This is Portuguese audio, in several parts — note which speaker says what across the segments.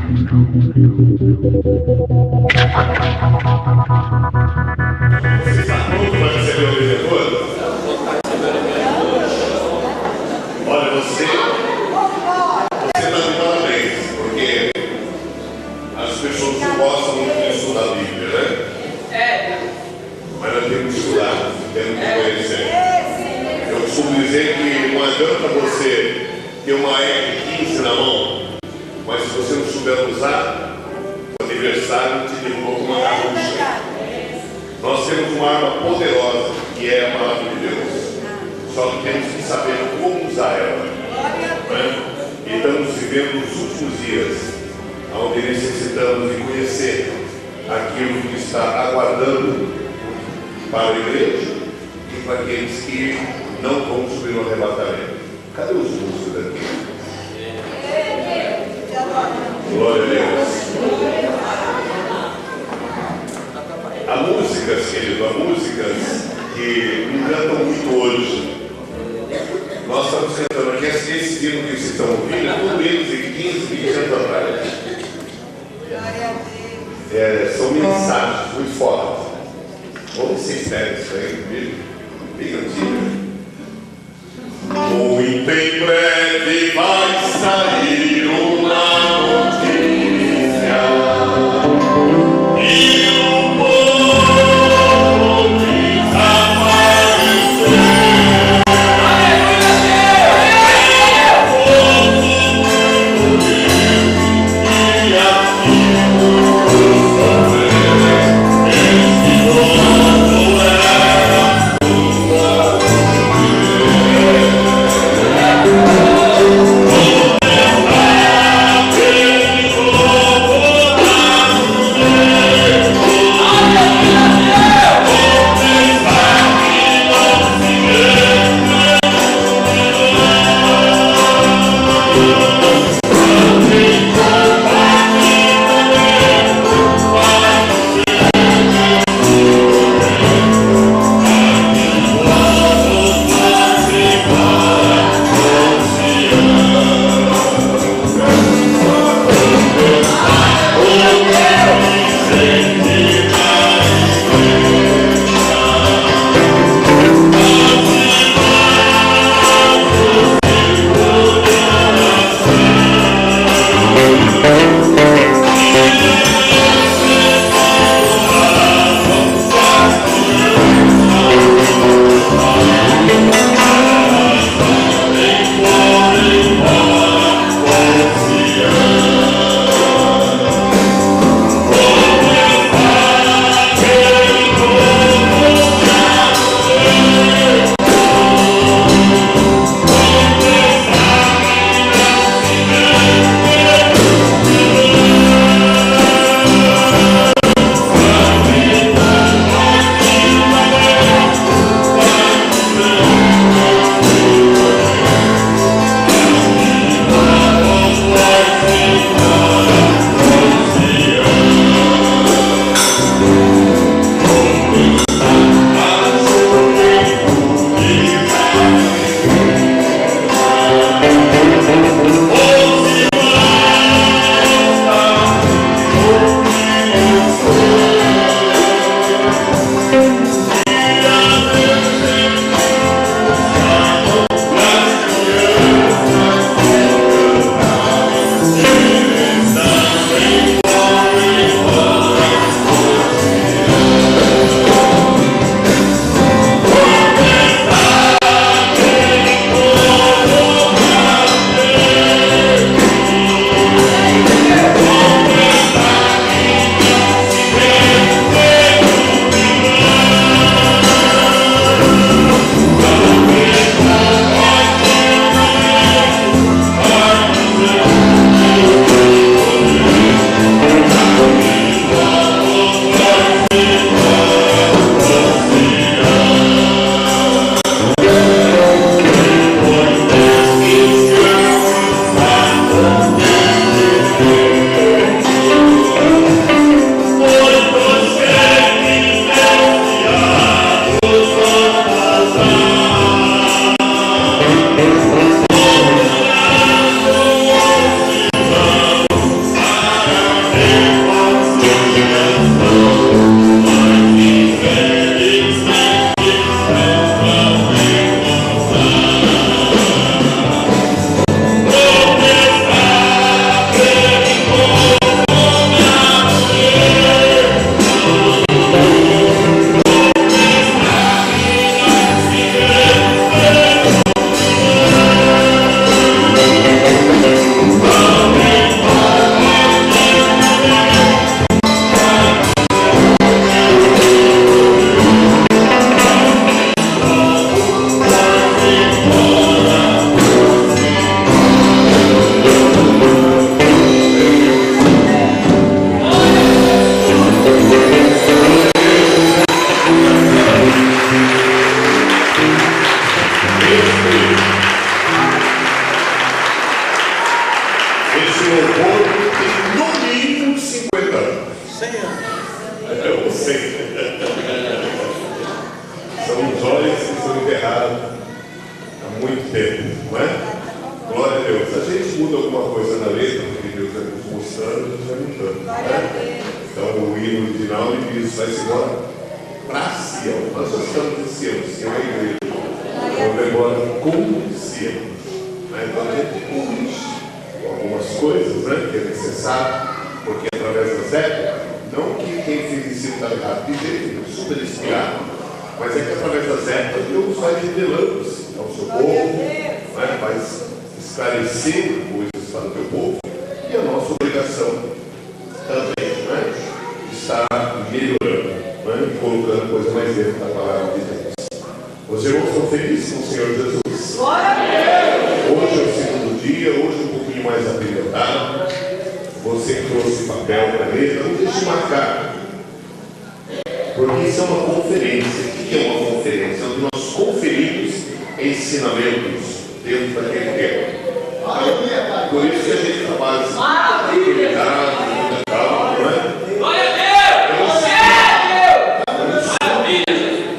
Speaker 1: Você está pronto para receber o vereador? Olha, você está de parabéns, porque as pessoas não gostam muito de estudar a Bíblia, né? Mas nós temos que estudar, temos que conhecer. Eu costumo dizer que não adianta você ter uma R15 na mão, mas se você não souber usar, o adversário te derrubou com uma carrucha. Nós temos uma arma poderosa, que é a palavra de Deus. Só que temos que saber como usar ela. Né? E estamos vivendo os últimos dias, onde necessitamos de conhecer aquilo que está aguardando para a igreja e para aqueles que não vão subir no arrebatamento. Cadê os músicos aqui? Glória a Deus. Há músicas, querido, há músicas que encantam muito hoje. Nós estamos cantando aqui, esse hino que vocês estão ouvindo, é tudo menos de 15, 20 anos atrás. São mensagens muito fortes. Como vocês pegam isso aí comigo? Bem antigo. Muito em breve vai sair uma notícia e o povo desapareceu. E aquilo sofrer, cantando, né? Então o hino original ele diz, vai-se embora para Sião. Nós já estamos em Sião, Sião é a igreja. Vamos embora com Sião. Então a gente corrige algumas coisas, né, que é necessário, porque através das épocas, não que quem fez ensino está errado, de jeito nenhum, super inspirado, mas é que através das épocas Deus vai revelando-se ao seu povo, né, vai esclarecendo coisas para o teu povo, e a nossa obrigação também, né, está melhorando, né, e colocando coisa mais dentro da palavra de Deus. Os irmãos estão felizes com o Senhor Jesus? Glória a Deus! Hoje é o segundo dia, hoje um pouquinho mais apimentado. Você que trouxe papel, caneta, não deixe de marcar. Porque isso é uma conferência. O que é uma conferência? Onde nós conferimos ensinamentos dentro daquele tempo. Por isso que a gente trabalha assim, cuidado, calma, não é? Glória a Deus!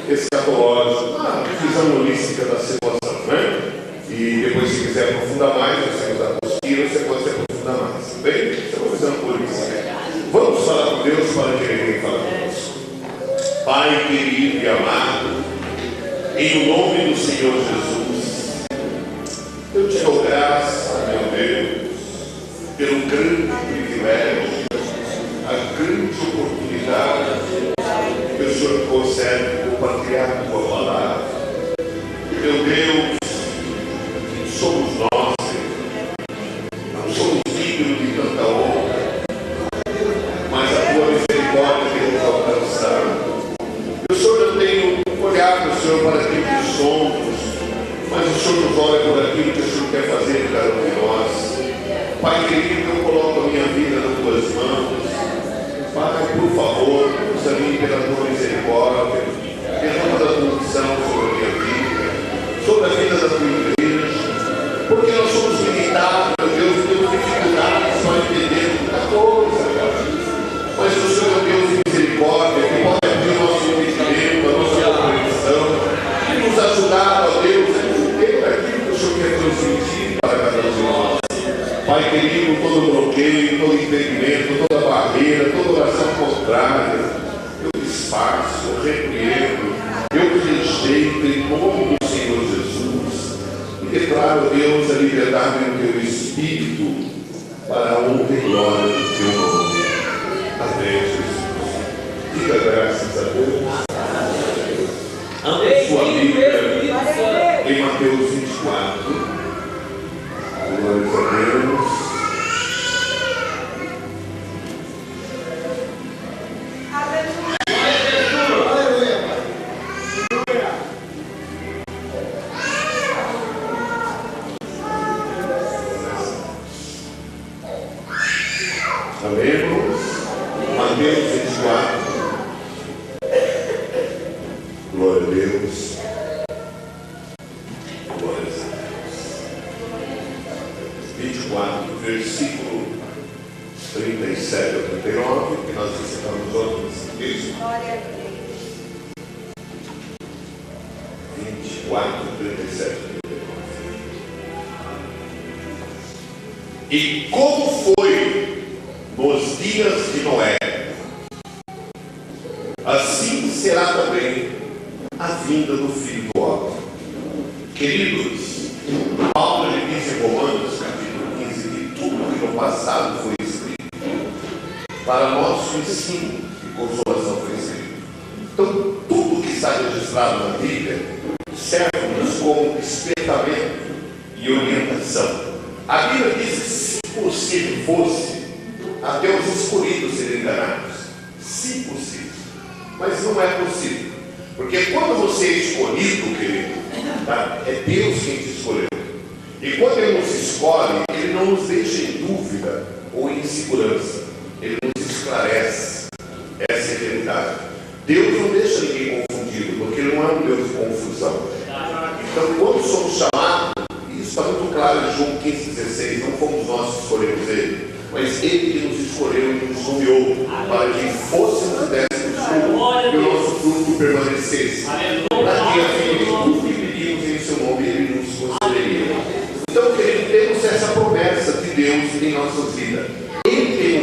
Speaker 1: Escatológico, visão holística da situação, né? E depois, se quiser aprofundar mais, você usa a apostila, você pode se aprofundar mais, tá bem? Isso é uma visão holística. Vamos falar com Deus para que Ele venha falar conosco. Pai querido e amado, em nome do Senhor Jesus, eu te dou graça, meu Deus, pelo grande privilégio, a grande oportunidade que o Senhor concede compartilhar a tua palavra. Meu Deus, somos nós, não somos dignos de tanta honra, mas a tua misericórdia tem nos alcançado. E o Senhor não tem olhado, Senhor, para aquilo que somos, mas o Senhor nos olha por aquilo que o Senhor quer fazer em cada um de nós. Pai querido, eu coloco a minha vida nas tuas mãos. Pai, por favor, usa mim pela tua misericórdia, derrama da tua unção sobre a minha vida, sobre a vida da tua igreja, porque nós somos limitados, meu Deus, temos dificuldades para entender muita coisa, mas o Senhor é Deus de misericórdia, que pode abrir o nosso entendimento, a nossa compreensão, e nos ajudar, ó Deus, a entender aquilo que o Senhor quer transmitir para cada um de nós. Pai querido, todo bloqueio, todo impedimento, toda barreira, toda oração contrária, eu desfaço, eu repreendo, eu rejeito em nome do Senhor Jesus. E declaro, Deus, a liberdade do teu Espírito para a honra e glória do teu nome. Amém, Jesus. Diga graças a Deus. Amém. Sua Bíblia em Mateus 24. Glória a Deus. Amém, irmãos? Mateus 24. Glória a Deus. Glória a Deus. 24, versículo 37 a 39, que nós recitamos ontem. Isso? Glória a Deus. 24, 37 a 39. E como foi nos dias de Noé, assim será também a vinda do Filho do Homem. Queridos, Paulo ele diz em Romanos capítulo 15 que tudo que no passado foi escrito para nosso ensino e consolação foi escrito. Então tudo que está registrado na Bíblia serve-nos como despertamento e orientação. A Bíblia diz que se possível fosse até os escolhidos serem enganados, se possível, mas não é possível, porque quando você é escolhido, querido, tá? É Deus quem te escolheu, e quando Ele nos escolhe, Ele não nos deixa em dúvida ou em insegurança, Ele nos esclarece. Essa é a realidade. Deus não deixa ninguém confundido, porque Ele não é um Deus de confusão. Então quando somos chamados, isso está muito claro em João 15,16, não fomos nós que escolhemos Ele, mas Ele que nos escolheu e nos nomeou para que fôssemos e dessemos fruto, que o nosso fruto permanecesse, para que aquilo tudo que pedimos em seu nome Ele nos concederia. Então, querido, temos essa promessa de Deus em nossas vidas. Ele tem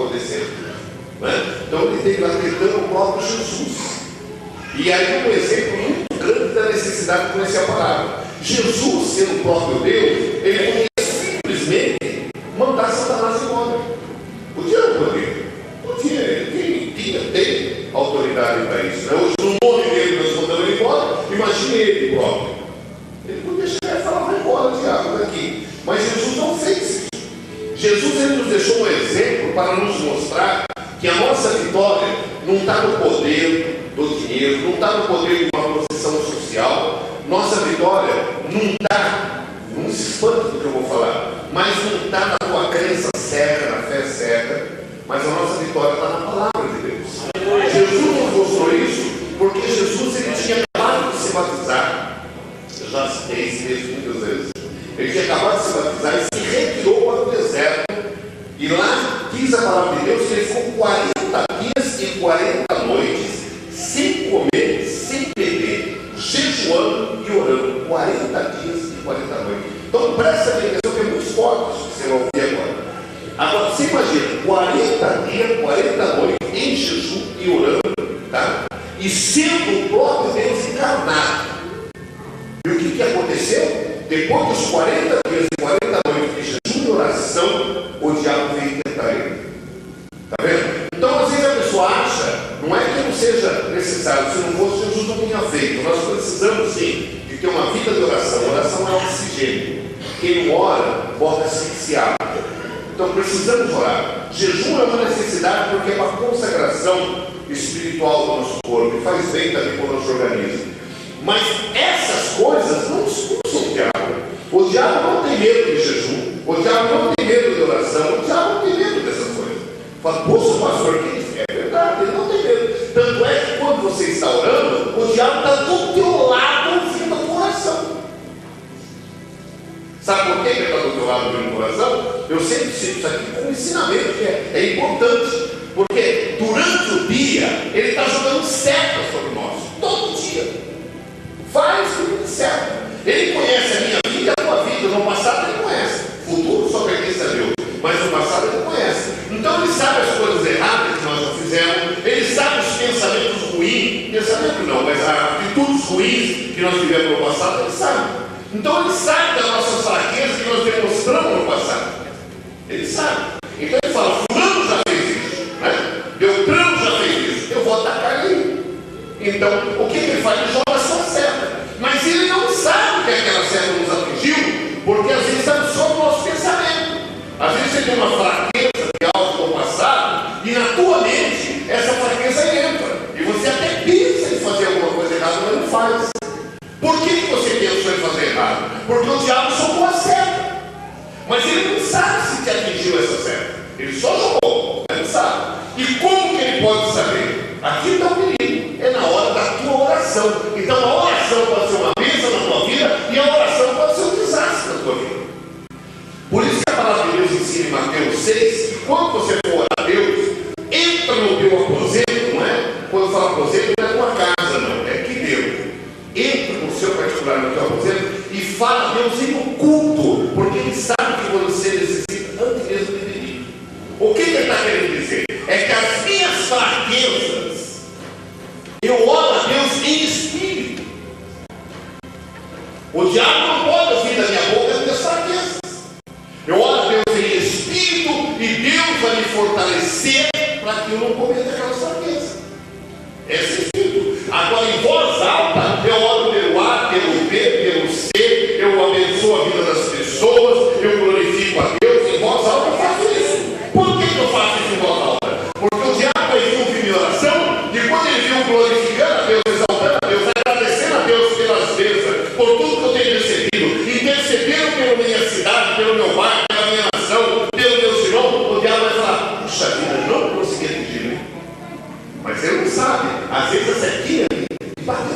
Speaker 1: acontecendo. Né? Então ele teve lá tentando o próprio Jesus. E aí um exemplo muito grande da necessidade de conhecer a palavra. Jesus, sendo o próprio Deus, ele podia simplesmente mandar Satanás embora. Podia ou não podia? Podia, ele tem autoridade para isso. Né? Hoje no nome dele nós mandamos ele embora, imagine ele próprio. Ele podia chegar e falar, vai embora, diabo, daqui. Mas Jesus não fez isso. Jesus ele nos deixou um exemplo para nos mostrar que a nossa vitória não está no poder do dinheiro, não está no poder de uma posição social. Nossa vitória não está, não se espanta do que eu vou falar, mas não está na tua crença cega, na fé cega, mas a nossa vitória está na palavra de Deus. Jesus nos mostrou isso porque Jesus ele tinha acabado de se batizar. Eu já citei esse texto muitas vezes. Ele tinha acabado de se batizar e se retirou para o deserto. E lá diz a palavra de Deus que ele ficou 40 dias e 40 noites sem comer, sem beber, jejuando e orando. 40 dias e 40 noites. Então presta atenção que é muito forte isso que você vai ouvir agora. Agora você imagina, 40 dias, 40 noites em jejum e orando, tá? E sendo o próprio Deus encarnado. E o que aconteceu? Depois dos 40 dias e 40 noites de jejum e oração, o diabo veio tentar ele. Está vendo? Então, às vezes a pessoa acha, não é que não seja necessário, se não fosse, Jesus não tinha feito. Nós precisamos sim de ter uma vida de oração. Oração é oxigênio. Quem não ora, pode asfixiar. Então, precisamos orar. Jejum é uma necessidade porque é uma consagração espiritual do nosso corpo e faz bem também para o nosso organismo. Mas essas coisas não expulsam o diabo. O diabo não tem medo de jejum, o diabo não tem medo de oração, o diabo não tem medo dessas coisas. Fala, poxa, pastor, que é verdade, ele não tem medo. Tanto é que quando você está orando, o diabo está do teu lado ouvindo a tua oração. Sabe por que ele está do teu lado ouvindo a tua oração? Eu sempre cito isso aqui como ensinamento, que é importante. Porque durante o dia, ele está jogando setas sobre nós, todo dia. Faz tudo certo. Ele conhece a minha vida e a tua vida. No passado ele conhece. O futuro só pertence a Deus. Mas no passado ele conhece. Então ele sabe as coisas erradas que nós já fizemos. Ele sabe os pensamentos ruins. Pensamento não, mas as atitudes ruins que nós tivemos no passado, ele sabe. Então ele sabe das nossas fraquezas que nós demonstramos no passado. Ele sabe. Então ele fala, fulano já fez isso, né? Beltrano já fez isso. Eu vou atacar ele. Então, o que ele faz? Ele joga a sua seta. Mas ele não sabe que aquela seta nos atingiu, porque às vezes está só o nosso pensamento. Às vezes você tem uma fraqueza de algo no passado, e na tua mente essa fraqueza entra. E você até pensa em fazer alguma coisa errada, mas não faz. Por que você pensou em fazer errado? Porque o diabo jogou a seta. Mas ele não sabe se te atingiu essa seta. Ele só jogou, ele sabe. E como que ele pode saber? Aqui está o perigo. É na hora da tua oração. Então a oração pode ser uma bênção na tua vida e a oração pode ser um desastre na tua vida. Por isso que a palavra de Deus ensina em Mateus 6 que quando você for orar a Deus, entra no teu aposento, não é? Quando fala aposento, não é tua casa, não. É que Deus entra no seu particular, no teu aposento e fala a Deus em oculto, porque ele sabe que você necessita antes mesmo de pedir. O que ele está querendo dizer? É que as minhas fraquezas eu oro a Deus em espírito. O diabo não pode ouvir da minha boca as minhas fraquezas. Eu oro a Deus em espírito e Deus vai me fortalecer para que eu não cometa aquelas fraquezas. Esse é espírito. Agora em voz alta, eu oro pelo A, pelo B, pelo C, eu abençoo a vida das pessoas, eu glorifico a Deus. Em voz alta eu faço isso. Por que eu faço isso em voz alta? Porque o diabo vai ouvir minha oração e quando ele viu glorificando a Deus, exaltando a Deus, agradecendo a Deus pelas bênçãos, por tudo que eu tenho recebido, intercedendo pela minha cidade, pelo meu bairro, pela minha nação, pelo meu irmão, o diabo vai falar, puxa vida, não consegui atingir, né? Mas ele não sabe, às vezes a sequinha bate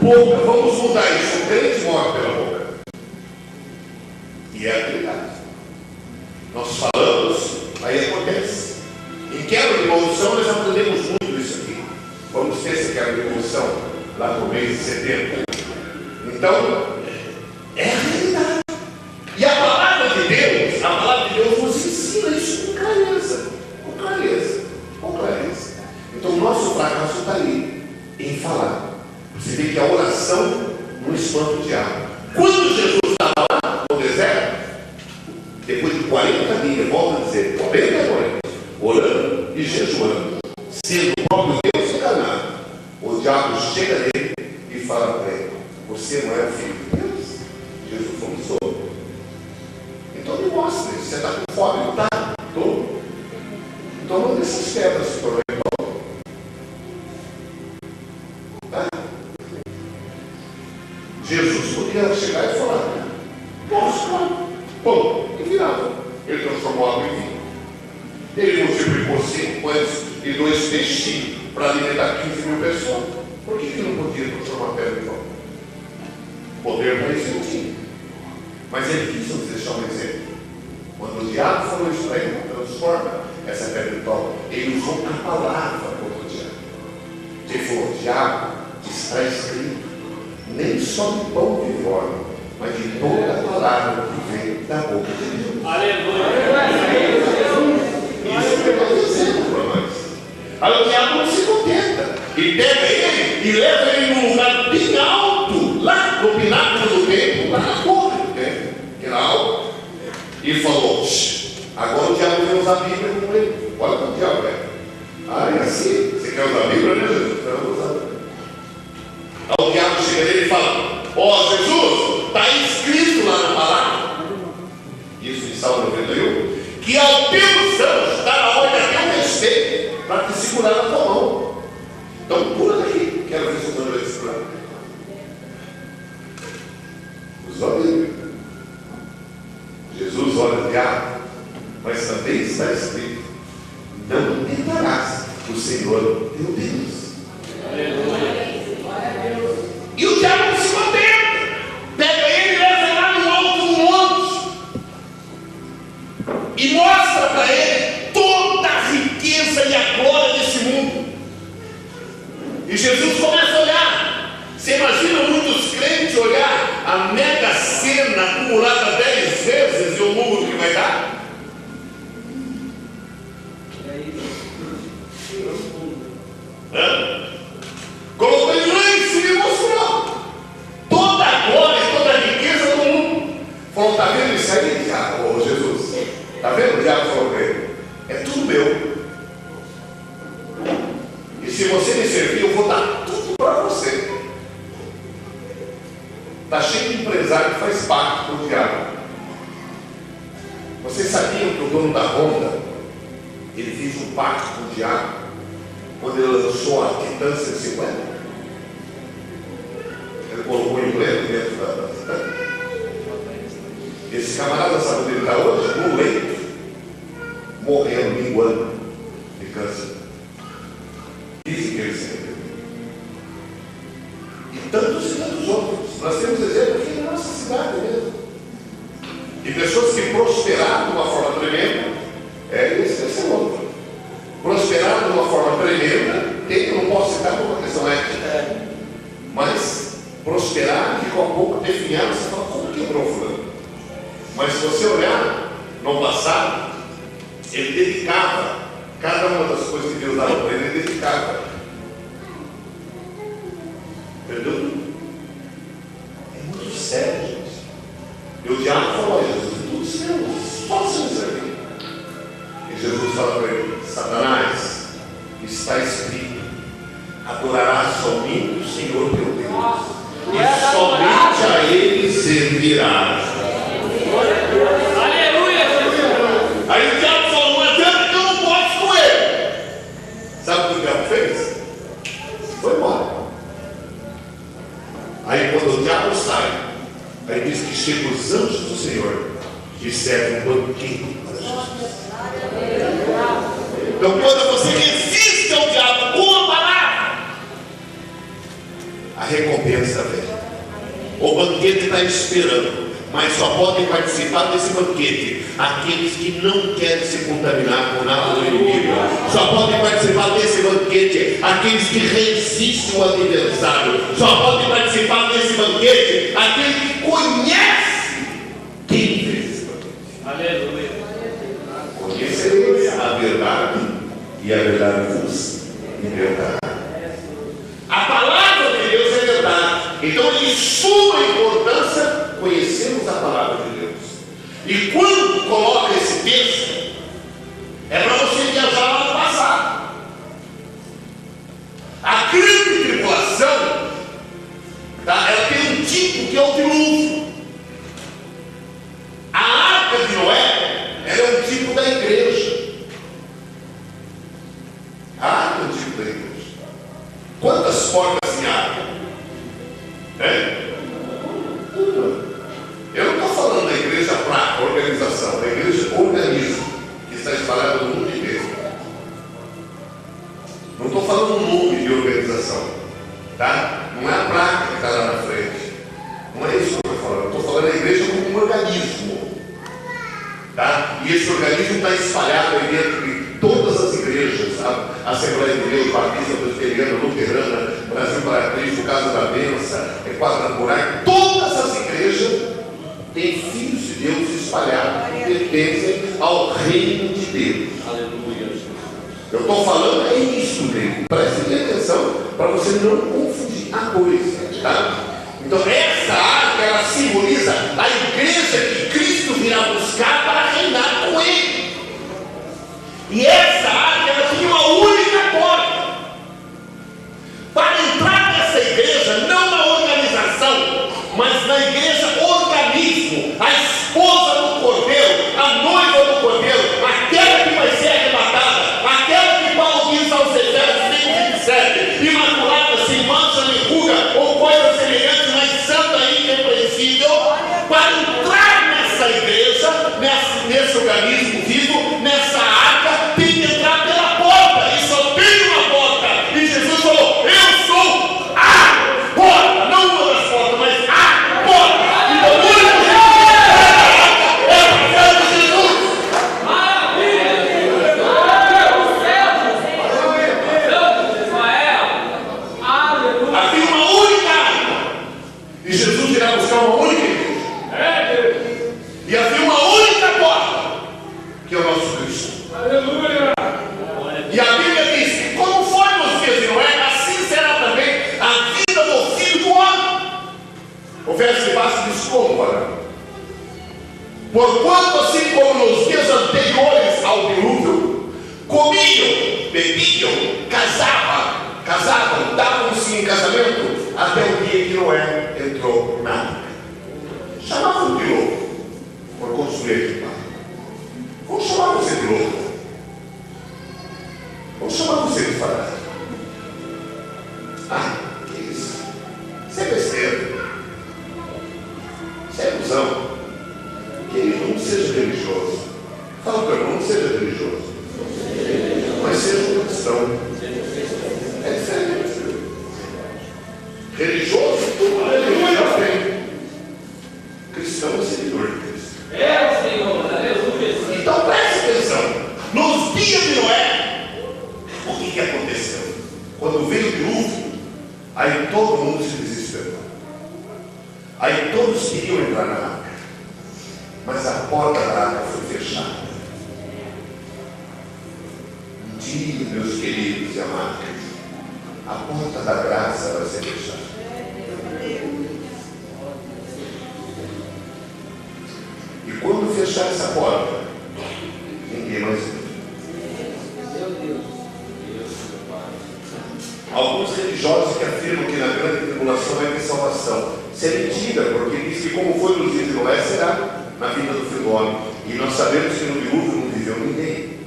Speaker 1: boca, vamos mudar isso. O crente morre pela boca. E é a verdade. Nós falamos, aí acontece. Em quebra de maldição, nós aprendemos muito isso aqui. Vamos ter essa quebra de maldição lá no mês de setembro. Então, é a realidade. E a palavra de Deus nos ensina isso com clareza. Com clareza. Com clareza. Então, o nosso fracasso está aí, em falar. Você vê que a oração não espanta o diabo. Quando Jesus estava lá no deserto, depois de 40 dias, volta a dizer, 40 noites, orando e jejuando, sendo o próprio Deus enganado, o diabo chega nele e fala para ele: você não é o filho de Deus? Jesus não sou. Então me mostre, você está com fome, não está? Estou. Então não dessas pedras se tornem pão. Tá? Jesus podia chegar e falar: posso, pão, e virava. Ele transformou água em vinho. Ele multiplicou 5 pães e 2 peixinhos para alimentar 15 mil pessoas. Por que ele não podia transformar pedra em pão? Poder para isso ele tinha. Mas ele quis nos deixar um exemplo. Quando o diabo falou isso para ele, transforma essa pedra em pão, ele usou a palavra contra o diabo. Ele falou: diabo, está escrito, nem só de pão vive o homem, mas de toda a palavra que vem da boca de Deus. Aleluia! Isso é um exemplo para nós. Aí o diabo não se contenta. E pega ele e leva ele num lugar bem alto, lá no pináculo do templo, lá na torre do templo, que era alto, e falou: agora o diabo vai usar a Bíblia com ele. Olha como o diabo é. Ah, é assim? Você quer usar a Bíblia, né, Jesus? Eu vou usar. Aí o diabo chega nele e fala: ó, Jesus, está escrito lá na palavra, isso em Salmo 91, que ao teus anos está na ordem até o respeito para te segurar na tua mão. Então pula daqui, quero ver se o Senhor vai te segurar. Usou a Bíblia. Jesus olha o diabo, mas também está escrito: não tentarás o Senhor teu Deus. Aleluia. E o diabo não se contenta. Pega ele e leva lá no alto do monte e mostra para ele toda a riqueza e a glória desse mundo. E Jesus começa a olhar. Você imagina muitos crentes olhar a mega sena acumulada 10 vezes e o número que vai dar? Colocou ele lá em cima e mostrou toda a glória e toda a riqueza do mundo. Falou: está vendo isso aí, diabo? Ô Jesus, está vendo? O diabo falou para ele: é tudo meu. E se você me servir, eu vou dar tudo para você. Está cheio de empresário que faz pacto com o diabo. Vocês sabiam que o dono da Honda, ele fez um pacto com o diabo quando ele lançou a Titan 150? Ele colocou em pleno dentro da Titan. Esse camarada, sabe onde ele está hoje? No leito, morrendo, minguando de câncer. Dizem que ele se arrependeu. E tantos outros. Nós temos exemplo aqui na nossa cidade mesmo. De pessoas que prosperaram de uma forma tremenda. Esse é outro. Prosperaram de uma forma tremenda. Eu não posso citar por uma questão ética. Mas prosperaram, ficou a pouco definhado. Você fala: como quebrou o fulano? Mas se você olhar no passado, ele dedicava cada uma das coisas que Deus dava para ele, ele dedicava. Entendeu? É muito sério, gente. E o diabo falou: Jesus, é tudo seu, pode ser servir. E Jesus fala para ele: Satanás, está escrito, adorarás somente o Senhor teu Deus, e somente a Ele servirás. Aleluia! Aí o diabo falou: não adianta que eu não posso com ele. Sabe o que o diabo fez? Foi embora. Aí quando o diabo sai, aí diz que chegam os anjos do Senhor e servem um banquete para Jesus. Então quando você resiste ao diabo com a palavra, a recompensa recompensa, velho. O banquete está esperando. Mas só podem participar desse banquete aqueles que não querem se contaminar com nada do inimigo. Só podem participar desse banquete aqueles que resistem o adversário. Só podem participar desse banquete aqueles que conhecem quem fez esse banquete. Aleluia. Conhecereis a verdade e a verdade vos libertará. A palavra de Deus é verdade. Então, de suma importância, conhecemos a palavra de Deus. E quando coloca esse texto, é para você viajar lá no passado. A grande tribulação, tá? Ela tem um tipo que é o dilúvio. A arca de Noé, ela é um tipo da igreja. A arca é um tipo da igreja. Quantas portas em arca? Eu não estou falando da igreja para organização, da igreja organismo, que está espalhada no mundo inteiro. Não estou falando um nome de organização, tá? Não é a placa que está lá na frente. Não é isso que eu estou falando. Eu estou falando da igreja como um organismo, tá? E esse organismo está espalhado aí dentro de todas as igrejas, tá? Assembleia de Deus, Batista, Presbiteriana, Luterana, Brasil para Cristo, Casa da Benção, Quadrangular, todas as igrejas têm filhos de Deus espalhados, que pertencem ao reino de Deus. Aleluia. Eu estou falando é isso, nego. Preste atenção para você não confundir a coisa, tá? Então essa arca, ela simboliza a igreja que Cristo virá buscar para reinar com ele. E essa arca, ela tinha uma única porta. Para entrar nessa igreja, não na organização, mas na igreja organismo, a esposa do Cordeiro, a noiva do Cordeiro, aquela que vai ser arrebatada, aquela que Paulo diz aos Efésios 5:27, imaculada, sem mancha nem ruga ou coisa semelhante, mas santa e irrepreensível. Para entrar nessa igreja, nesse organismo vivo, nessa arca, tem que entrar pela porta, e só tem uma porta. E Jesus falou: eu sou a porta, não uma das portas, mas a porta. Então, o único jeito de entrar é através de Jesus. Havia uma única arca, e Jesus irá buscar uma única igreja. E havia uma única porta, que é o nosso Cristo. Aleluia! E a Bíblia diz que como foi nos dias de Noé, assim será também a vida do Filho do Homem. O verso de baixo diz como, para? Porquanto assim como nos dias anteriores ao dilúvio, comiam, bebiam, casavam, davam-se em casamento, até o dia que Noé entrou na arca. Chamavam de louco por construir de pai. Vamos chamar você de louco. Vamos chamar você de fanático. Ah, que isso? Isso é besteira. Isso é ilusão. Querido, não seja religioso. Fala para mim, não seja religioso. Mas seja um cristão. É diferente. Religioso, tudo religião tem. Cristão é seguidor de Cristo. É, Senhor, aleluia. Então preste atenção. Nos dias de Noé, o que aconteceu? Quando veio o dilúvio, aí todo mundo se desesperou. Aí todos queriam entrar na arca, mas a porta da arca foi fechada. Um dia, meus queridos e amados, a porta da graça vai ser fechada. E quando fechar essa porta, ninguém mais entra. Alguns religiosos que afirmam que na grande tribulação vai ter salvação. Isso é mentira, porque diz que como foi nos dias de Noé, será na vida do Filho do Homem. E nós sabemos que no dilúvio não viveu ninguém.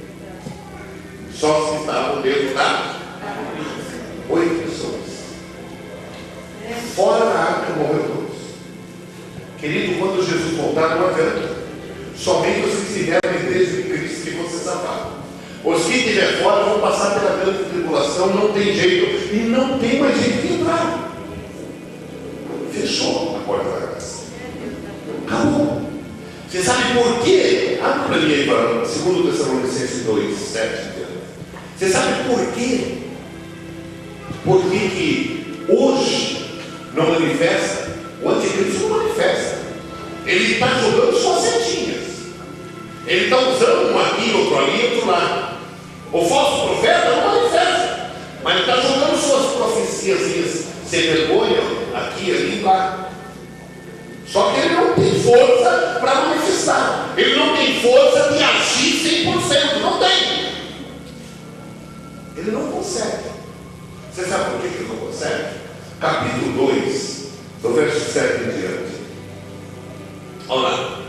Speaker 1: Só os que estavam dentro da 8 pessoas. Fora da arca morreu todos. Querido, quando Jesus voltar, não adianta. Somente os que estiverem na igreja de Cristo que vão ser salvados. Os que estiverem fora vão passar pela grande tribulação, não tem jeito. E não tem mais jeito de entrar. fechou a porta da graça. Acabou. Você sabe por quê? Abre para mim aí para 2 Tessalonicenses 2, 7. Você sabe por quê? Por que hoje não manifesta? O anticristo não manifesta. Ele está jogando suas setinhas. Ele está usando um aqui, outro ali, outro lá. O falso profeta não manifesta, mas ele está jogando suas profecias sem vergonha aqui, ali e lá. Só que ele não tem força para manifestar. Ele não tem força de agir 100%. Não tem. Ele não consegue. Você sabe por que ele não consegue? Capítulo 2, do verso 7 em diante. Olha lá.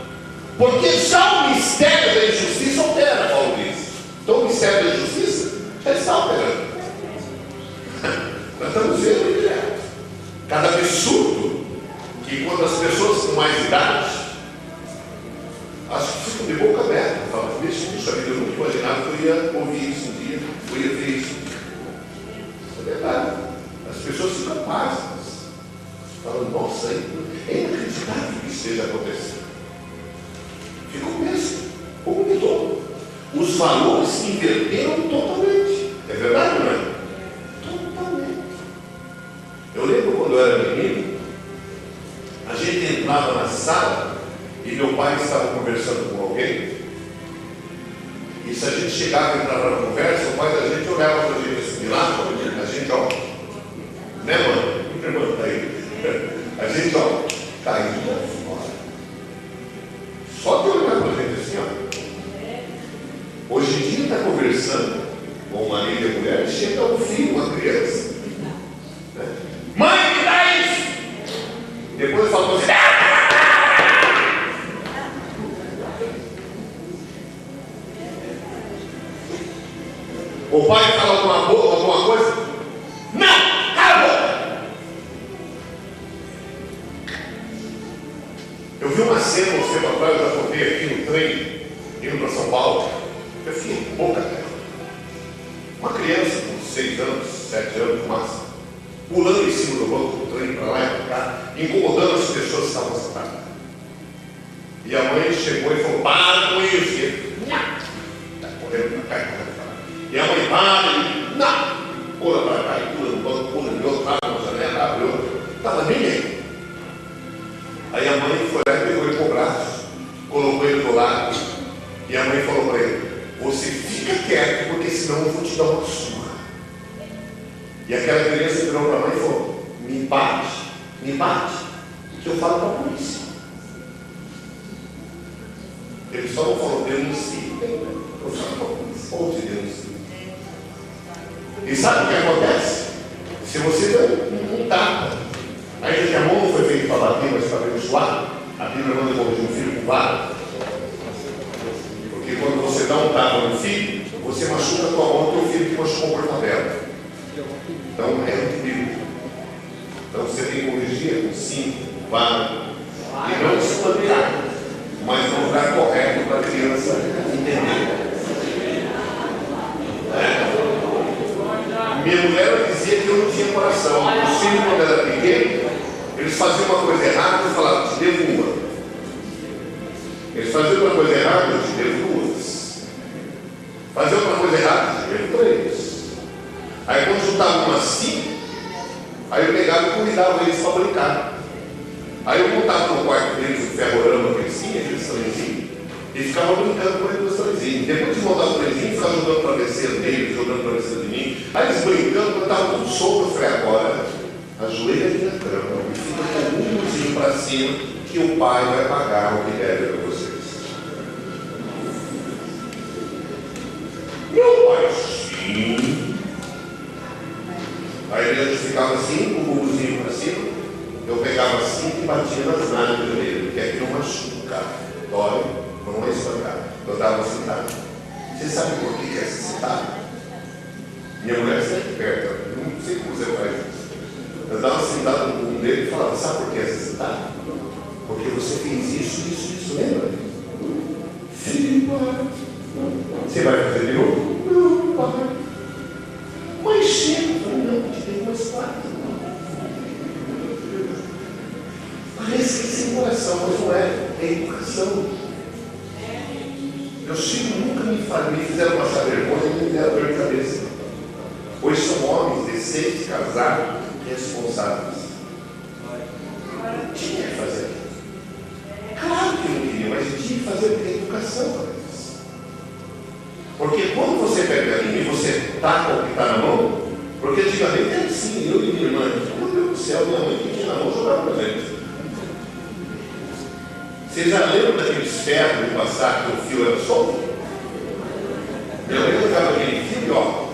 Speaker 1: Porque já o mistério da injustiça opera, Paulo diz. Então o mistério da injustiça já está operando. Nós estamos vendo direto. Cada absurdo que quando as pessoas com mais idade, acho que ficam de boca aberta. Falam, puxa vida, eu nunca imaginava que eu ia ouvir isso um dia, eu ia ver isso um dia. É verdade. As pessoas ficam pasmas. Falam, nossa, é inacreditável que isso esteja acontecendo. Ficam mesmo. Como mudou? Os valores se inverteram totalmente. É verdade, não é? Totalmente. Eu lembro quando eu era menino, a gente entrava na sala e meu pai estava conversando com alguém. E se a gente chegava e entrava na conversa, o pai da gente olhava para a gente assim de lado, a gente, ó, né, mano? Minha irmã tá aí. A gente, ó, caía fora. Só de olhar para a gente assim, ó. Hoje em dia está conversando com uma amiga mulher, chega um filho, uma criança. Né? Mãe, que dá isso? Depois fala assim. O pai fala alguma coisa? Não! Cala! Eu vi uma cena um tempo atrás, eu já contei aqui no trem, indo para São Paulo. Eu fiquei boca dela. Uma criança com 6 anos, 7 anos no máximo, pulando em cima do banco do trem, para lá e para cá, incomodando as pessoas que estavam sentadas. E a mãe chegou e falou, para com isso. E ele, está correndo para cá, e a mãe para e não, pula para cá, e pula no banco, pula no outro, abre uma janela, abre outra. Estava nem aí. Aí a mãe foi lá e pegou ele com o braço, colocou ele do lado, e a mãe falou para ele, você fica quieto, porque senão eu vou te dar uma surra. E aquela criança virou para a mãe e falou, me bate, que eu falo para a polícia. Ele só não falou, denuncie. Eu falo para a polícia, ou te denuncie. E sabe o que acontece? Se você der um tapa, ainda que a mão não foi feita para bater, mas para abençoar, a Bíblia manda corrigir um filho com vara. Porque quando você dá um tapa no filho, você machuca a tua mão, teu filho que machucou por tabela. Então é um perigo. Então você tem que corrigir com cinto, vara, e não espancar, mas no lugar correto para a criança entender. Minha mulher dizia que eu não tinha coração. Os filhos, quando era pequeno, eles faziam uma coisa errada e eu falava, te devo uma. Eles faziam uma coisa errada, eu te devo duas. Faziam outra coisa errada, eu te devo 3. Aí quando juntavam umas 5, aí eu pegava e convidava eles para brincar. Aí eu montava no quarto deles um ferrorama que eles tinham, aqueles trenzinhos, e ficava brincando com eles nos trenzinhos. Depois de montar o trenzinho, ficava jogando travesseiro deles, jogando travesseiro de mim. Aí eles brincando, quando estava tudo solto, eu falei, agora, ajoelha aqui na cama e fica com um mãozinho para cima, que o pai vai pagar o que deve para vocês. Meu pai, sim. Aí ele ficava assim, com o bubuzinho para cima, eu pegava assim e batia nas nádegas dele, que é que não machuca, dói, não é espancar. Eu estava sentado. Você sabe por que é sentado? Minha mulher sempre perto, eu não sei como você faz isso. Eu estava sentado no mundo dele e falava, sabe por que é sentado? Porque você fez isso, lembra? Sim, pai. Você vai fazer de novo? Não, pai. Mas chega, não, te dei mais 4. é educação. Meus filhos nunca me fizeram passar vergonha, nem me deram dor de cabeça. Hoje são homens decentes, casados, responsáveis. Tinha que fazer. Claro que não queria, mas tinha que fazer educação para eles. Porque quando você pega a linha e você taca o que está na mão, porque antigamente era assim, eu e minha irmã, meu Deus do céu, minha mãe que tinha na mão jogava para gente. Vocês já lembram daqueles ferros de passar que o fio era solto? Minha mãe jogava aquele fio e ó.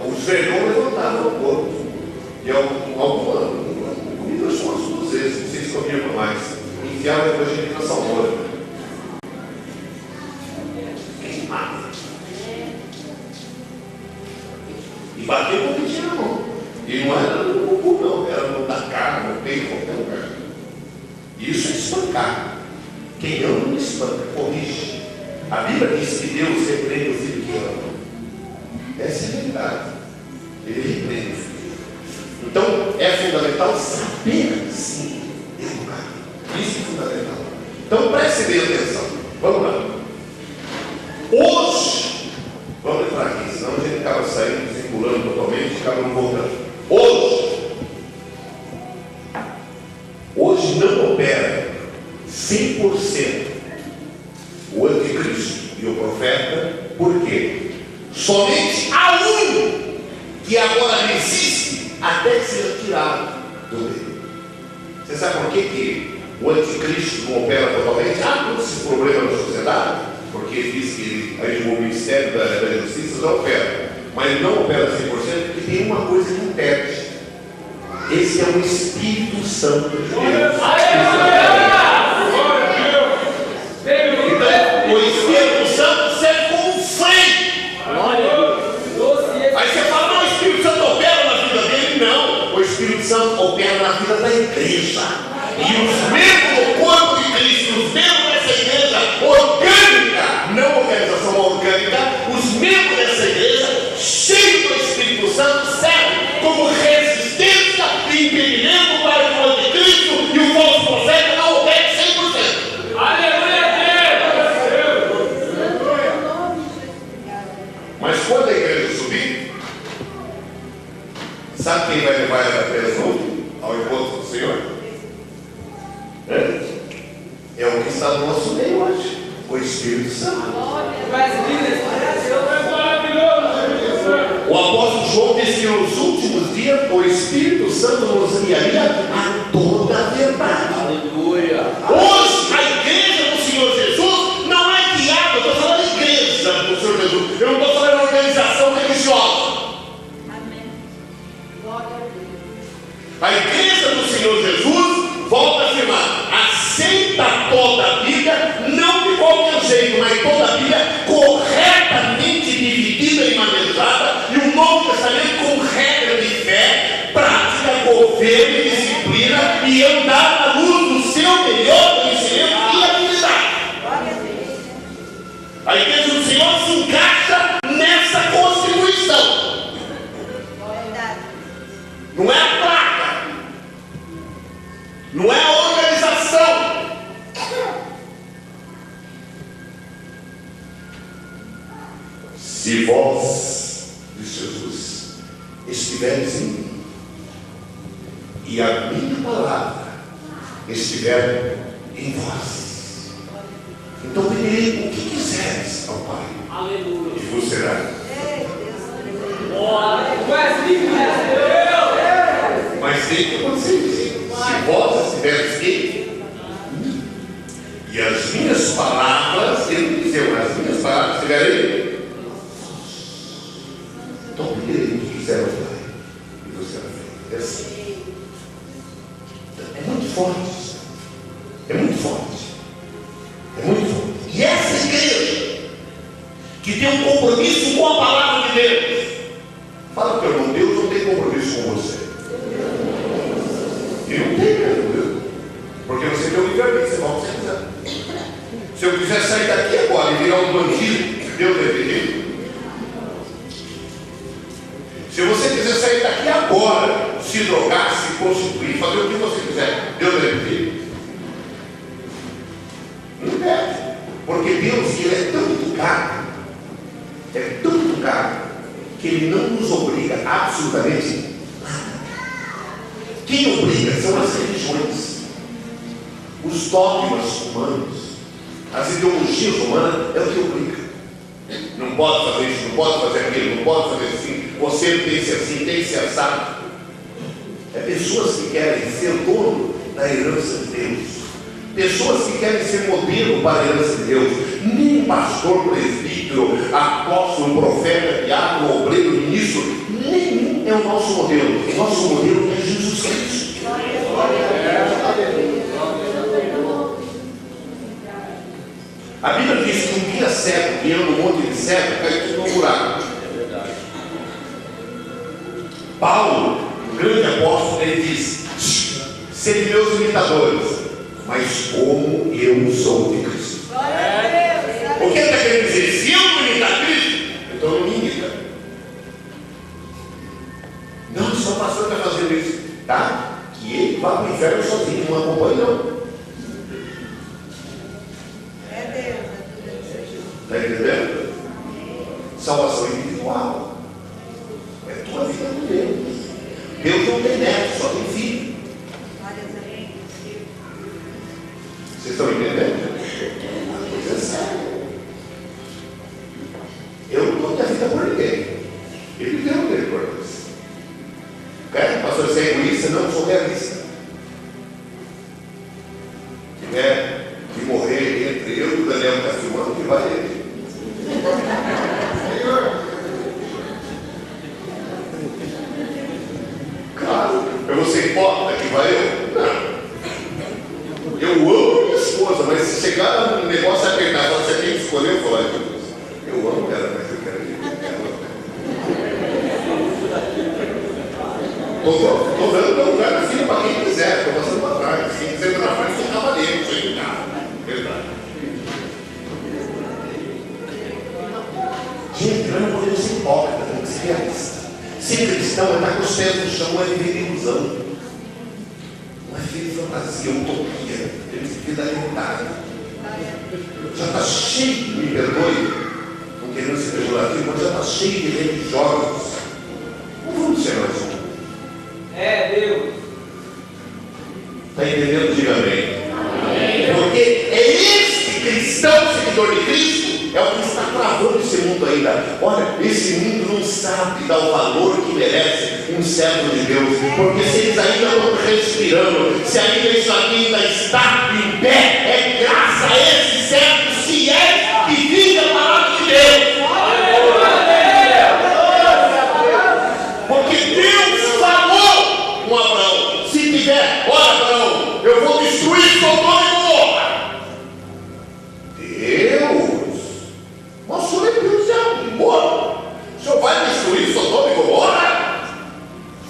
Speaker 1: Os vergões levantavam o corpo. E comidas são as duas vezes, não sei se comiam mais. Enfiava depois a gente na salmoura. Queimava. E bateu quando tinha na mão. E não era no bumbum, não, era no da cara, no peito, qualquer lugar. Isso é espancar. Quem ama não espanca, corrige. A Bíblia diz que Deus repreende o filho que ama. Essa é a realidade. Ele repreende o filho. Então é fundamental saber, sim, educar. Isso é fundamental. Então preste bem atenção. Vamos lá. Hoje, vamos entrar aqui, senão a gente acaba saindo, circulando totalmente e acaba não voltando. Hoje não opera 100% o anticristo e o profeta. Por quê? Somente há um que agora resiste até ser tirado do meio. Você sabe por que o anticristo não opera totalmente? Há todos esses problemas na sociedade, porque diz que o Ministério da Justiça não opera, mas não opera 100% porque tem uma coisa que impede. Esse é o Espírito Santo de Deus. Então, o Espírito Santo serve como freio. Aí você fala, não, o Espírito Santo opera na vida dele. Não, o Espírito Santo opera na vida da igreja. E os membros do corpo de Cristo, os membros dessa igreja orgânica, não organização orgânica, os membros dessa igreja, cheios do Espírito Santo, servem como resistência e impedimento para que o anticristo e o falso profeta não operem 100%. Aleluia a Deus! Mas quando a igreja subir, sabe quem vai levar ela até ao encontro do Senhor? É o que está no nosso meio hoje, o Espírito Santo. O apóstolo João disse que nos últimos dias o Espírito Santo nos guiaria a toda a verdade. Aleluia. Hoje a igreja do Senhor Jesus não é guiada, eu estou falando de igreja do Senhor Jesus, eu não estou falando de organização religiosa. Amém. A igreja do Senhor Jesus, volta a afirmar, aceita toda a Bíblia, não de qualquer jeito, mas toda a Bíblia corretamente dividida e manejada, e o Novo Testamento com regra de fé, prática, governo e disciplina, e andar à luz do seu melhor conhecimento e habilidade. A igreja do Senhor se encaixa nessa constituição. Não é a placa, não é a organização. Se vós, diz Jesus, estiveres em mim, e a minha palavra estiver em vós, então pedirei o que quiseres ao Pai. Aleluia. E vos será. Mas tem que acontecer isso. Se vós estiveres em mim, e as minhas palavras, ele dizia, as minhas palavras estiverem em mim, então pedirei o que quiser ao Pai, e vos será feito. É assim. É muito forte isso. É muito forte. É muito forte. E essa igreja que tem um compromisso com a palavra de Deus, fala para o irmão, Deus não tem compromisso com você. E não tem mesmo, Deus. Porque você tem o livre-arbítrio, você vai o que você quiser. Se eu quiser sair daqui agora e virar um bandido, Deus é pedido. Se Se você quiser sair daqui agora, se drogar, se prostituir, fazer o que você quiser, Deus vai pedir? Não deve. Porque Deus, Ele é tão educado, que Ele não nos obriga absolutamente nada. Quem obriga são as religiões, os dogmas humanos, as ideologias humanas, é o que obriga. Não pode fazer isso, não pode fazer aquilo, não pode fazer assim, você tem que ser assim, tem que ser assado. É pessoas que querem ser dono da herança de Deus, pessoas que querem ser modelo para a herança de Deus. Nem pastor, presbítero, apóstolo, profeta, diácono, obreiro, ministro, nenhum é o nosso modelo. O nosso modelo é Jesus Cristo. A Bíblia diz que um guia cego, guiando um monte de cego, cai tudo no buraco. Paulo, o grande apóstolo, ele diz: sede meus imitadores, mas como eu sou de Cristo. O que ele está querendo dizer? Se eu não imitar Cristo, então não me imita. Não, só o pastor está fazendo isso, tá? Que ele vá para o inferno sozinho, não acompanha não. Está entendendo? Salvação individual. É tua vida com Deus. Deus não tem neto, só tem filho. Vocês estão entendendo? A coisa é séria. Eu não dou minha vida por ninguém. Ele deu dele por nós. Quer? Pastor, você é egoísta? Não, sou realista. Se tiver que morrer entre eu e o Daniel que está filmando, que vai ele. Claro, eu vou ser hipócrita que vai eu? Não. Eu amo minha esposa, mas se chegar um negócio apertar, você tem que escolher, eu falar, eu amo ela, mas eu quero ir. Estou dando meu lugar na filha para quem quiser, estou passando para trás. Quem quiser entrar na frente, eu estava ali, não sei nada. Verdade. Gente, nós não podemos ser hipócritas, temos que ser realistas. Ser cristão é estar com os pés no chão, não é viver de ilusão, não é viver de fantasia, utopia. Temos que viver da realidade. Já está cheio, me perdoe, não querendo ser pejorativo, mas já está cheio de religiosos. Não vamos ser nós.
Speaker 2: É Deus.
Speaker 1: Está entendendo? Diga amém. Porque é esse cristão, seguidor de Cristo, é o que está travando esse mundo ainda. Olha, esse mundo não sabe dar o valor que merece um servo de Deus, porque se eles ainda estão respirando, se ainda isso aqui ainda está em pé, é graças a esses servos fiéis que vivem a palavra de Deus. Porque Deus falou com Abraão: se tiver, olha Abraão, eu vou destruir Sodoma e Gomorra. Deus, mas o Senhor é Deus de amor. O Senhor vai destruir Sodoma e Gomorra?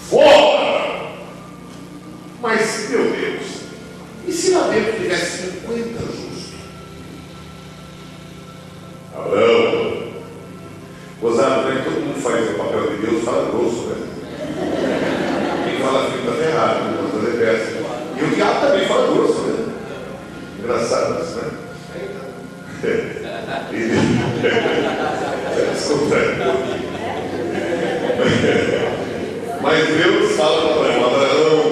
Speaker 1: Fora! Mas, meu Deus, e se lá dentro tivesse 50 justos? Abraão, gozado, né? Todo mundo faz o papel de Deus, fala grosso, né? Quem fala assim está errado, não pode fazer peça. E o diabo também fala grosso, né? Engraçado isso, né? Mas Deus fala para Abraão: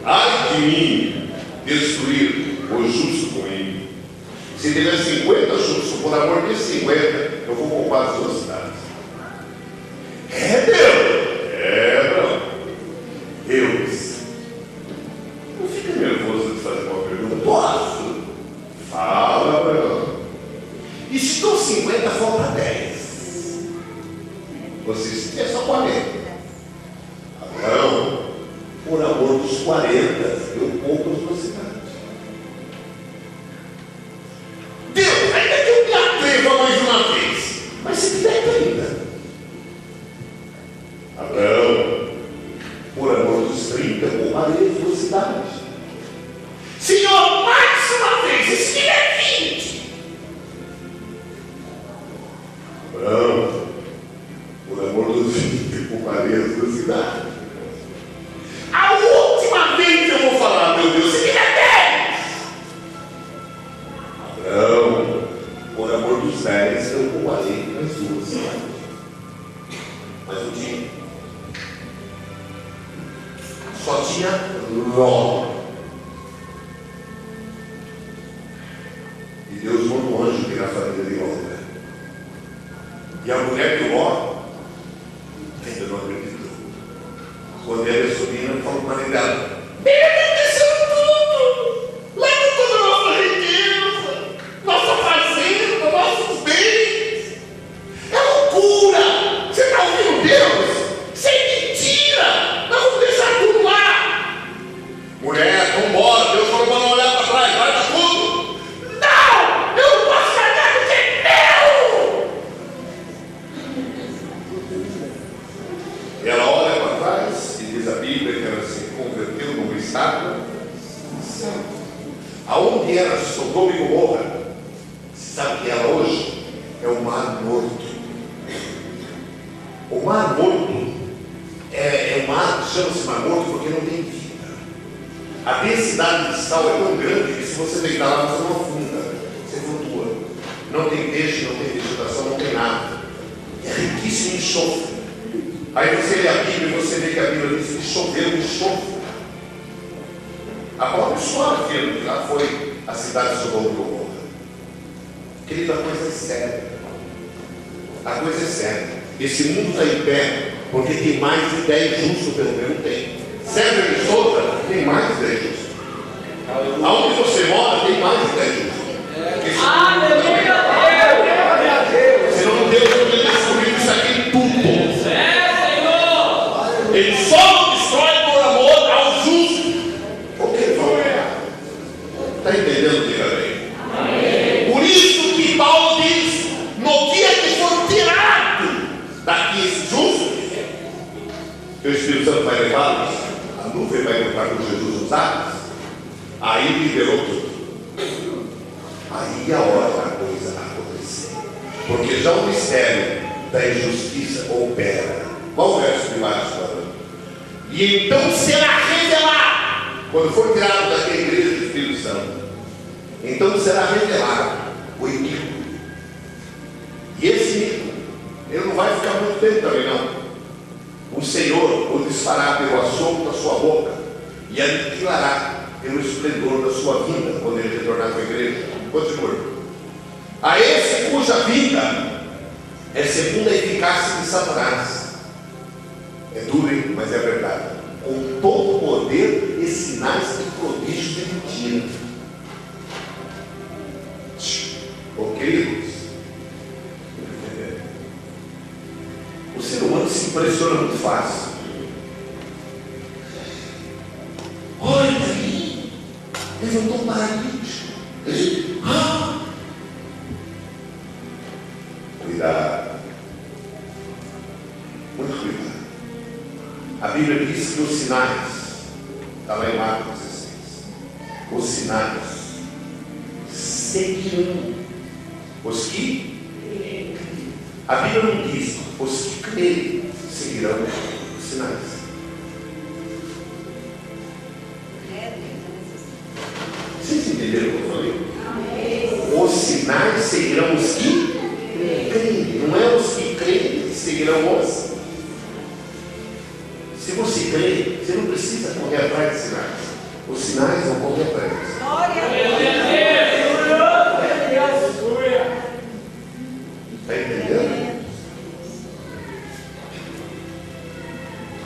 Speaker 1: ai de mim destruir o justo com ele. Se tiver 50 justos, por amor de 50, eu vou poupar as duas cidades. É Deus, é Abraão. Deus, não fica nervoso de fazer uma pergunta. Posso? Fala, Abraão. E se dou 50, falta 10. Vocês têm só 40. Abraão, por amor dos 40, eu poupo as duas cidades. Deus, ainda que eu me atreva mais uma vez, mas se tiver ainda. Abraão, por amor dos 30, eu pouparei as duas cidades. Senhor, mais uma vez, e se tiver 20? Abraão, por amor dos 20, circunvaler as duas cidades. A última vez que eu vou falar, meu Deus, você quer 10? Não, por amor dos 10, eu comparei as duas cidades. Mas não tinha. Só tinha Ló. E Deus mandou um anjo virar a família de Ló. Né? E a mulher de Ló ainda não acreditou. Quando ela é sobrinha, falou para a mãe dela: "Ele aconteceu tudo! Leva toda a nossa riqueza, nossa fazenda, nossos bens! É loucura! Você está ouvindo Deus? Isso é mentira! Nós vamos deixar tudo lá!" Mulher, vamos embora! Deus falou para não olhar para trás, guarda tudo! Não! Eu não posso guardar porque é meu! Ela olha para trás e diz a Bíblia que ela se converteu num estado santo. Aonde era Sodoma e Gomorra, sabe que ela hoje é o Mar Morto. O Mar Morto é um mar que chama-se Mar Morto porque não tem vida. A densidade de sal é tão grande que se você deitar lá você não afunda, você flutua. Não tem peixe, não tem vegetação, não tem nada. É riquíssimo em enxofre. Aí você lê a Bíblia e você vê que a Bíblia diz que choveu enxofre. A própria história afirma que lá foi a cidade de Sodoma e Gomorra. Querido, a coisa é séria. A coisa é séria. Esse mundo está em pé porque tem mais de 10 justos, pelo menos tem. César de Souza tem mais de 10 justos. Aonde você mora tem mais de 10 justos. Senão Deus não tem destruído isso aqui tudo. Ele só não destrói por amor aos justos. Por que vão errar? Está entendendo, diga bem? Por isso que Paulo diz: no dia que for tirado daqui esse justo, que o Espírito Santo vai levá-los, a nuvem vai levar com Jesus os ares, aí liberou tudo. Aí a hora da coisa acontecer. Porque já o mistério da injustiça opera. Qual o verso de Marcos falando? E então será revelado, quando for tirado daquela igreja do Espírito Santo, então será revelado o iníquo. E esse iníquo, ele não vai ficar muito tempo também não. O Senhor o disparará pelo assomo da sua boca e aniquilará pelo esplendor da sua vinda, quando ele retornar para a igreja. Continua. A esse cuja vida é segundo a eficácia de Satanás. É duro, hein? Mas é verdade. Com todo poder e sinais e prodígios de mentira. Oh, queridos, o ser humano se impressiona muito fácil. Olha aí, levantou um paralítico. Cuidado. Muito cuidado. A Bíblia diz que os sinais, está lá em Marcos 16, os sinais seguirão os que creem. A Bíblia não diz os que creem seguirão os sinais. Vocês entenderam o que eu falei? Os sinais seguirão os que creem. Não é os que creem que seguirão os. Se você crê, você não precisa correr atrás de sinais. Os sinais vão correr atrás. Está entendendo?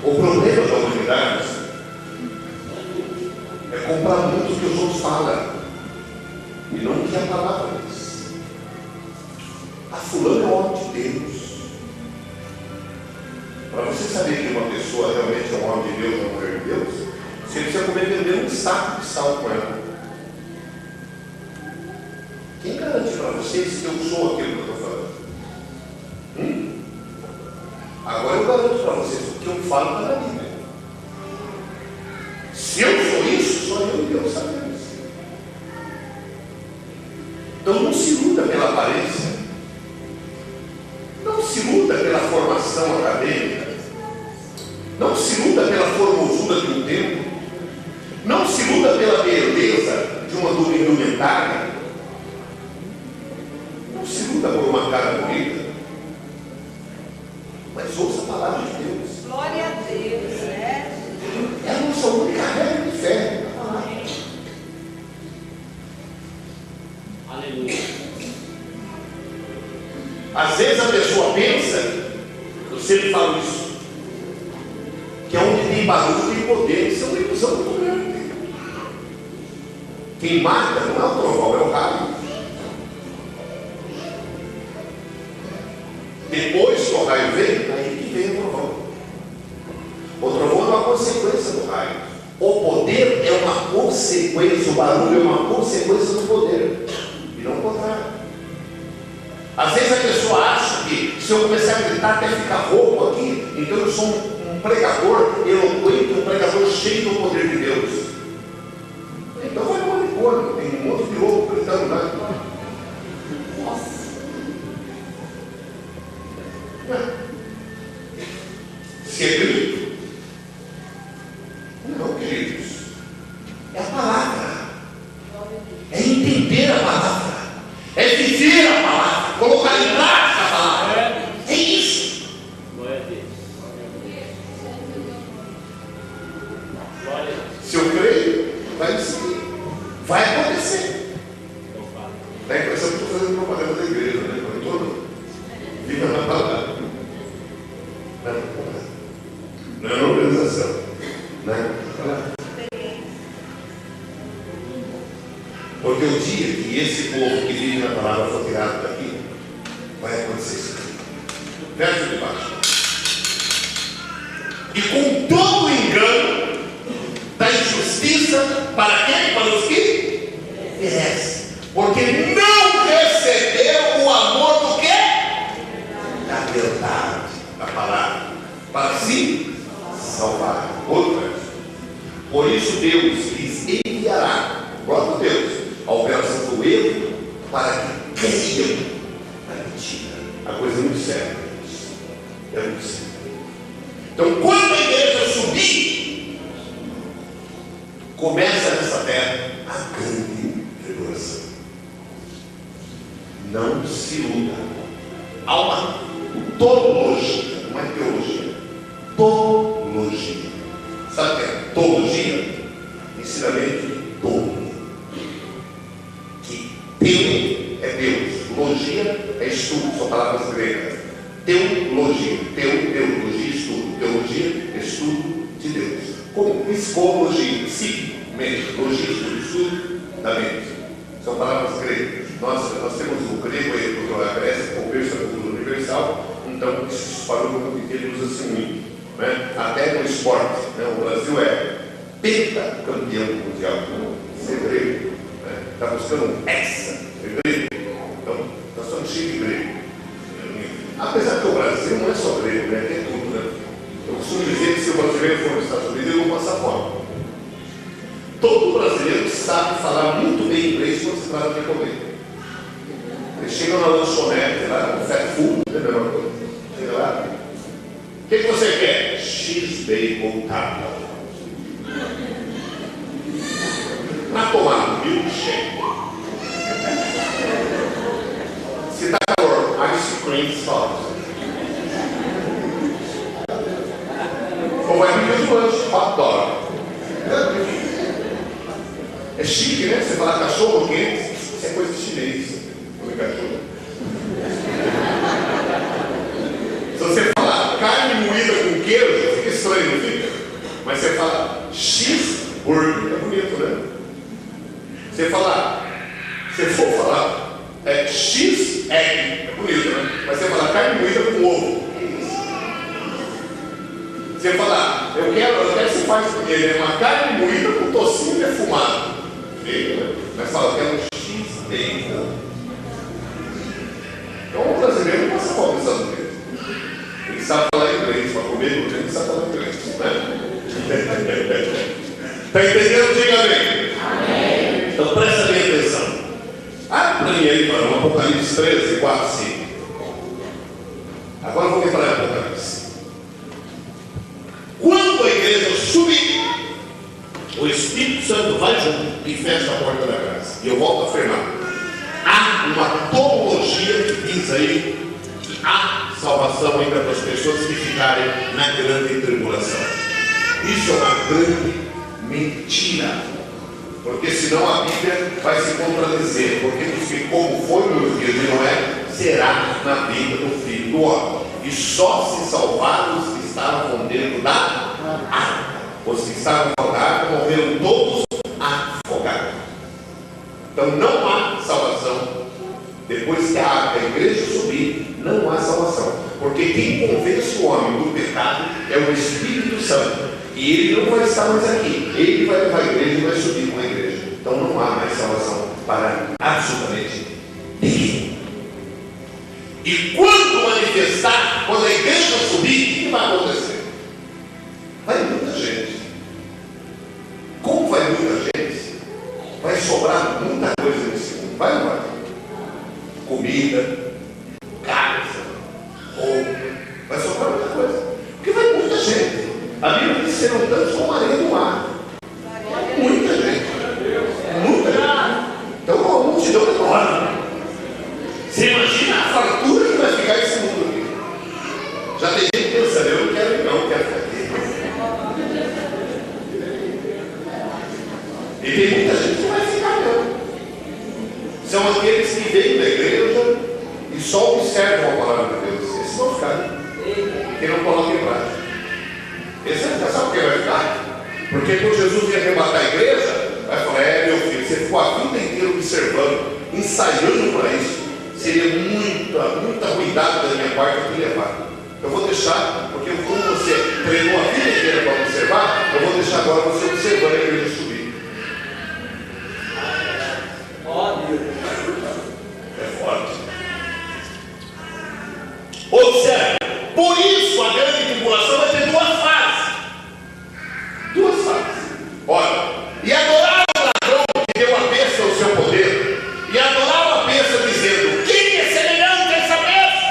Speaker 1: O problema da humanidade é comprar muito o que os outros falam e não o que a palavra diz. A fulana é o homem de Deus. Para você saber que uma pessoa realmente é um homem de Deus, uma mulher de Deus, você precisa comer vender um saco de sal com ela. Quem garante para vocês que eu sou aquilo que eu estou falando? Agora eu garanto para vocês o que eu falo está na Bíblia. Se eu sou isso, só eu e Deus sabemos. Então não se luta pela aparência, não se luta pela formação acadêmica, luta de um tempo, não se luta pela beleza de uma indumentária, não se luta por uma cara bonita, mas ouça a palavra de Deus.
Speaker 3: Glória a Deus, né?
Speaker 1: É a nossa única regra de fé.
Speaker 2: Aleluia.
Speaker 1: Às vezes a pessoa pensa, eu sempre falo isso, que onde tem barulho tem poder. Isso é uma ilusão muito grande. Quem mata não é o trovão, é o raio. Depois que o raio vem, aí que vem o trovão. O trovão é uma consequência do raio. O poder é uma consequência, o barulho é uma consequência do poder, e não o contrário. Às vezes a pessoa acha que se eu começar a gritar até ficar rouco aqui, então eu sou um pregador eloquente, um pregador cheio do poder de Deus. Então vai no manicômio, tem um monte de louco gritando lá. Nossa! Se é grito? Não, queridos. É a palavra. É entender a palavra. É viver a palavra. Colocar em prática a palavra. É isso.
Speaker 2: Glória a Deus. Glória a Deus.
Speaker 1: Se eu creio, vai seguir. Vai acontecer. Dá a impressão que estou fazendo propaganda da igreja, né? Eu estou viva na palavra. Não é uma organização. Né? Porque o dia que esse povo que vive na palavra for tirado daqui, vai acontecer isso aqui. Verso de baixo. E com todo o engano da injustiça, para quem? Para os que merecem. Porque não receberam o amor do quê? Da verdade, da palavra, para si salvar. Outra. Por isso Deus lhes enviará, o próprio Deus, a operação do erro, para que creiam na mentira. A coisa é muito séria. É muito séria. Então, quando a igreja subir, começa nessa terra a grande tribulação. Não se iluda. Há uma tologia, não é teologia. Tologia. Sabe o que é tologia? Ensinamento de tolo. Que teu é Deus. Logia é estudo, são palavras gregas. Teologia. Teologia, estudo. Teologia, estudo de Deus. Como psicologia, mente. Logia, estudo da mente. São palavras gregas. Nós temos o grego e a cultura grega, o persa, a cultura universal. Então, isso disparou no mundo inteiro, usa-se muito. Né? Até no esporte. Né? O Brasil é pentacampeão mundial. Isso é grego. Está buscando um hexa. É grego. Então, nós estamos cheios de grego. Apesar que o Brasil não é só grego, né? Tem tudo, né? Eu costumo dizer que se o brasileiro for nos Estados Unidos, ele não passa fome. Todo brasileiro sabe falar muito bem inglês quando se trata de comer. Eles chegam na lanchonete, lá no fast food, não é a mesma coisa. Chega lá. O que você quer? X-Bacon Taco. Para tomar milkshake. Se dá calor, ice cream salt. Ou vai pedir o lanche, hot dog. É chique, né? Você falar cachorro quente, isso é coisa de chinês. Comer cachorro. Se você falar carne moída com queijo, fica estranho, não fica? Mas você fala cheeseburger, é bonito, né? Você for falar X-egg, é bonito, né? Mas você falar carne moída com ovo. Você falar, eu quero que você faz com ele, uma carne moída com tocinho defumado. Né? Mas fala, eu quero X-bacon. Então o brasileiro não passa fome nos Estados Unidos. Ele sabe falar inglês, para comer ele sabe falar inglês. Né? Está entendendo? Diga amém. Amém. Então presta bem atenção. Abre para mim aí para o Apocalipse 13, 4, 5. Agora vamos para o Apocalipse. Quando a igreja subir, o Espírito Santo vai junto e fecha a porta da graça. E eu volto a afirmar: há uma teologia que diz aí que há salvação ainda para as pessoas que ficarem na grande tribulação. Isso é uma grande mentira. Porque senão a Bíblia vai se contradizer. Porque diz que como foi nos dias de Noé, será na vida do Filho do Homem. E só se salvaram os que estavam dentro da arca. Os que estavam fora da arca morreram todos afogados. Então não há salvação. Depois que a igreja subir, não há salvação. Porque quem convence o homem do pecado é o Espírito Santo. E ele não vai estar mais aqui. Ele vai levar a igreja e vai subir com a igreja. Então não há mais salvação para absolutamente ninguém. E quando manifestar, quando a igreja subir, o que vai acontecer? Vai muita gente. Como vai muita gente, vai sobrar muita coisa nesse mundo. Vai ou não vai? Comida, casa, roupa. Vai sobrar muita coisa. Porque vai muita gente. A Bíblia diz que serão tantos como a areia do mar. Muita gente. Muita gente. Então uma multidão enorme. Você imagina a fartura que vai ficar esse mundo aqui. Já tem gente pensando: eu não quero ir, não, eu quero ficar aqui. E tem muita gente que vai ficar mesmo. São aqueles que vêm da igreja e só observam a palavra de Deus. Esses vão ficar. Que não colocam em prática. Esse é, sabe o que vai ficar? Porque quando Jesus ia arrebatar a igreja, vai falar: meu filho, você ficou a vida inteira observando, ensaiando para isso. Seria muita ruindade da minha parte te levar. Eu vou deixar, porque como você treinou a vida inteira para observar, eu vou deixar agora você observando a igreja subir.
Speaker 2: Óbvio.
Speaker 1: É forte. Observe, por isso a grande tribulação vai ter duas fases. Duas fases. Olha, e adorar o ladrão que deu a besta ao seu poder, e adorar a besta dizendo: quem é semelhante a essa besta?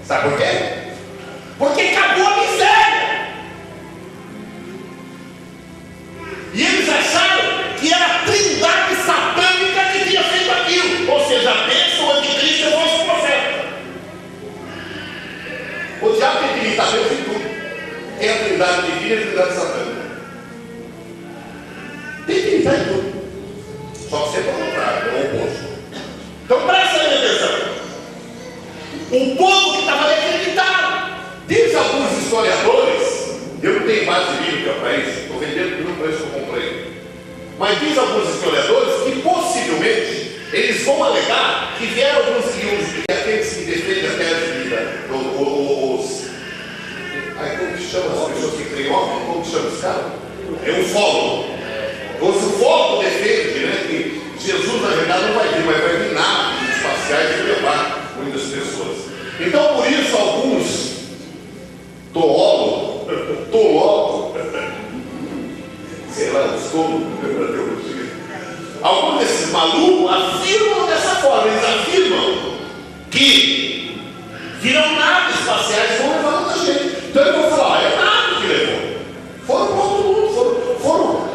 Speaker 1: Sabe por quê? Porque acabou a miséria. E eles acharam que era a trindade satânica que tinha feito aquilo. Ou seja, a besta, o anticristo e o falso profeta. O diabo tem que estar Deus em tudo. Tem a trindade divina e a trindade satânica. Tem que estar em tudo. Só que sempre ao contrário, é o oposto. Então presta atenção. O povo que estava acreditado. Diz alguns historiadores, eu não tenho base bíblica para isso, estou vendendo pelo preço que eu comprei. Mas diz alguns historiadores que possivelmente eles vão alegar que vieram alguns aqueles que defendem a tese de vida, como que chama as pessoas que creem óbvio? Como que chama esse cara? É um ufólogo. Os ufólogos defendem, né, que Jesus na verdade não vai vir, mas vai vir naves espaciais e levar muitas pessoas. Então por isso alguns teólogos, sei lá, os tolos, alguns desses malucos afirmam dessa forma. Eles afirmam que virão naves espaciais e vão levar muita gente. Então eu vou falar: é nada que levou. Foram para todo mundo, foram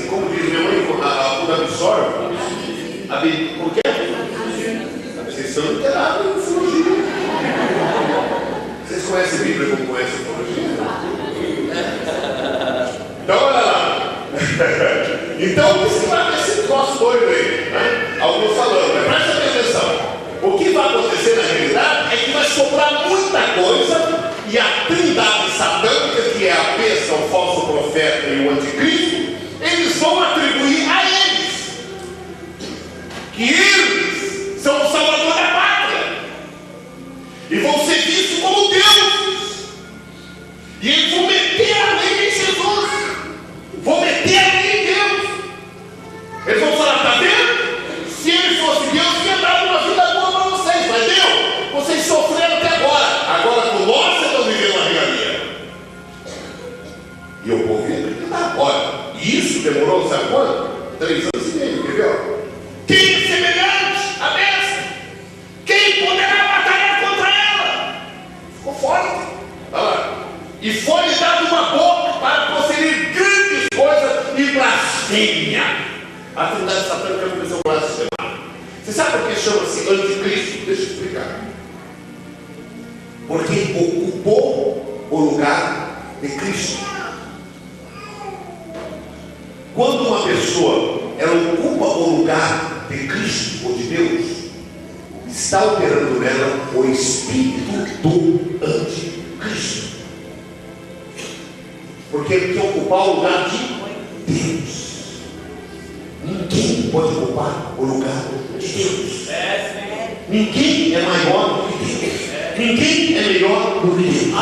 Speaker 1: como diz minha mãe, quando absorve, por quê? Vocês são literados em ufologia. Vocês conhecem a Bíblia como conhecem a ufologia? Então olha lá. Então isso vai ter esse troço doido aí, né? Alguns falando, mas presta atenção. O que vai acontecer na realidade é que vai sobrar muita coisa, e a trindade satânica, que é a besta, o falso profeta e o anticristo, eles vão atribuir a eles que eles são o salvador da pátria e vão ser vistos como deuses, e eles vão meter a lei em Jesus, vão meter a lei em Deus. Eles vão falar: tá vendo? Se ele fosse Deus, tinha dado uma vida boa para vocês, mas deu. Vocês sofreram até agora com nós vocês estão vivendo uma regalia. E o povo ia acreditar. Olha, isso demorou, sabe quanto? 3 anos e meio, entendeu? Quem é semelhante à besta? Quem poderá batalhar contra ela? Ficou forte. Olha lá. E foi-lhe dado uma boca para proferir blasfêmia. A atividade satânica começou a blasfemar. Você sabe por que chama-se anticristo? Deixa eu explicar. Porque ocupou o lugar de Cristo. Quando uma pessoa ela ocupa o lugar de Cristo ou de Deus, está operando nela o espírito do anticristo. Porque ele quer ocupar o lugar de Deus. Ninguém pode ocupar o lugar de Deus. Ninguém é maior do que Deus. Ninguém é melhor do que Deus.